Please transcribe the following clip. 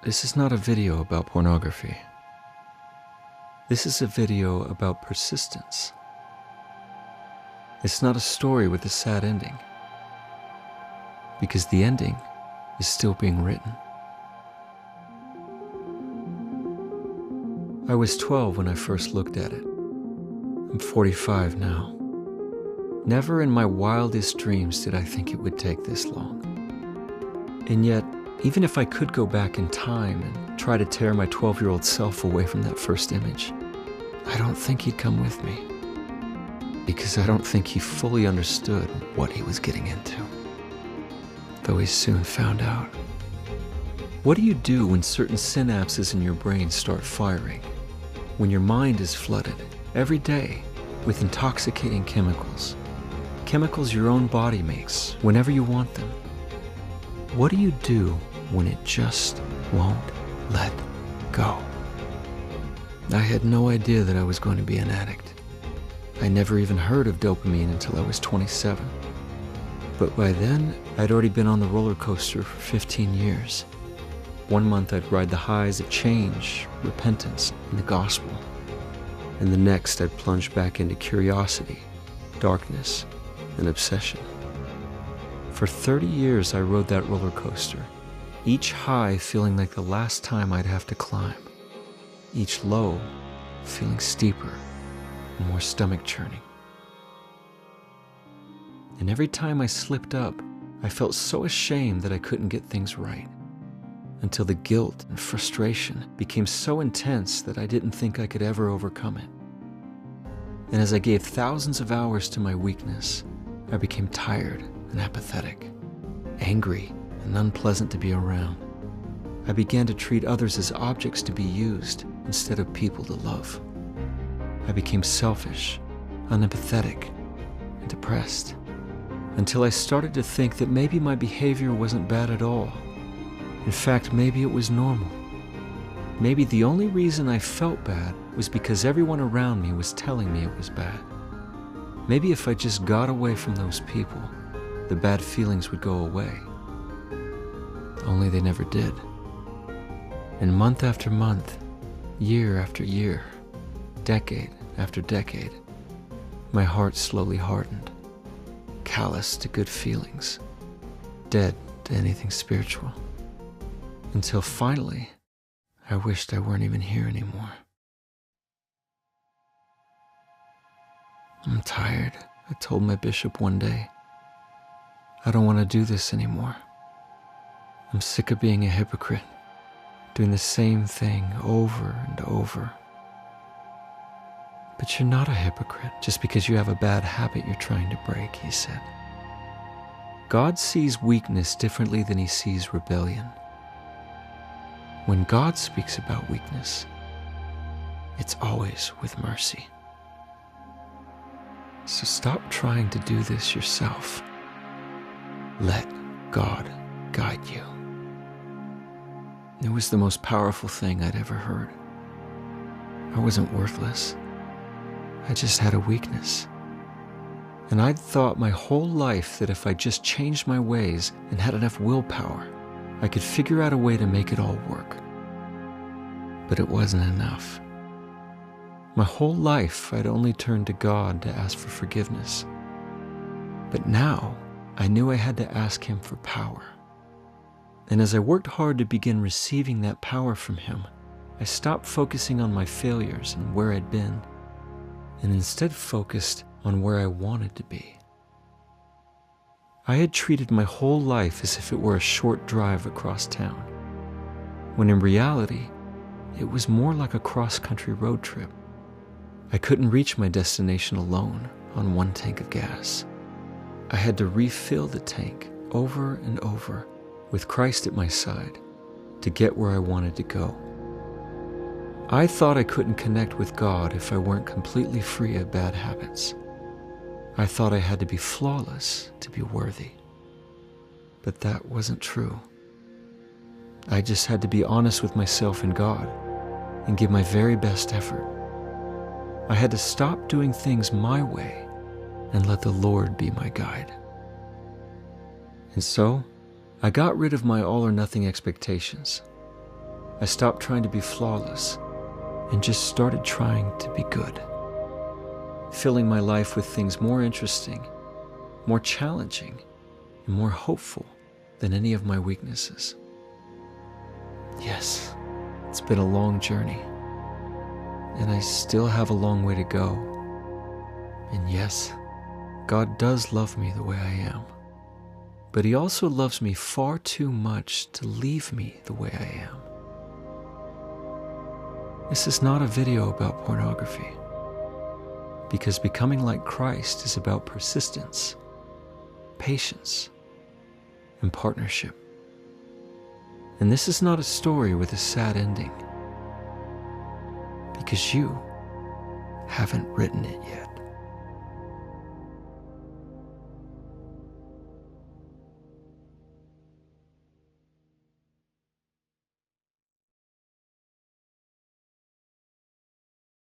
This is not a video about pornography. This is a video about persistence. It's not a story with a sad ending, because the ending is still being written. I was 12 when I first looked at it. I'm 45 now. Never in my wildest dreams did I think it would take this long. And yet, even if I could go back in time and try to tear my 12-year-old self away from that first image, I don't think he'd come with me, because I don't think he fully understood what he was getting into, though he soon found out. What do you do when certain synapses in your brain start firing? When your mind is flooded every day with intoxicating chemicals, chemicals your own body makes whenever you want them. What do you do when it just won't let go? I had no idea that I was going to be an addict. I never even heard of dopamine until I was 27. But by then, I'd already been on the roller coaster for 15 years. One month I'd ride the highs of change, repentance, and the gospel. And the next I'd plunge back into curiosity, darkness, and obsession. For 30 years I rode that roller coaster, each high feeling like the last time I'd have to climb, each low feeling steeper and more stomach churning. And every time I slipped up, I felt so ashamed that I couldn't get things right, until the guilt and frustration became so intense that I didn't think I could ever overcome it. And as I gave thousands of hours to my weakness, I became tired and apathetic, angry and unpleasant to be around. I began to treat others as objects to be used instead of people to love. I became selfish, unempathetic, and depressed, until I started to think that maybe my behavior wasn't bad at all. In fact, maybe it was normal. Maybe the only reason I felt bad was because everyone around me was telling me it was bad. Maybe if I just got away from those people, the bad feelings would go away. Only they never did. And month after month, year after year, decade after decade, my heart slowly hardened, callous to good feelings, dead to anything spiritual. Until finally, I wished I weren't even here anymore. I'm tired, I told my bishop one day. I don't want to do this anymore. I'm sick of being a hypocrite, doing the same thing over and over. But you're not a hypocrite just because you have a bad habit you're trying to break, he said. God sees weakness differently than he sees rebellion. When God speaks about weakness, it's always with mercy. So stop trying to do this yourself. Let God guide you. It was the most powerful thing I'd ever heard. I wasn't worthless. I just had a weakness. And I'd thought my whole life that if I just changed my ways and had enough willpower, I could figure out a way to make it all work. But it wasn't enough. My whole life I'd only turned to God to ask for forgiveness. But now I knew I had to ask him for power. And as I worked hard to begin receiving that power from him, I stopped focusing on my failures and where I'd been, and instead focused on where I wanted to be. I had treated my whole life as if it were a short drive across town, when in reality, it was more like a cross-country road trip. I couldn't reach my destination alone on one tank of gas. I had to refill the tank over and over with Christ at my side to get where I wanted to go. I thought I couldn't connect with God if I weren't completely free of bad habits. I thought I had to be flawless to be worthy. But that wasn't true. I just had to be honest with myself and God and give my very best effort. I had to stop doing things my way and let the Lord be my guide. And so, I got rid of my all-or-nothing expectations. I stopped trying to be flawless and just started trying to be good, filling my life with things more interesting, more challenging, and more hopeful than any of my weaknesses. Yes, it's been a long journey, and I still have a long way to go. And yes, God does love me the way I am, but He also loves me far too much to leave me the way I am. This is not a video about pornography, because becoming like Christ is about persistence, patience, and partnership. And this is not a story with a sad ending, because you haven't written it yet.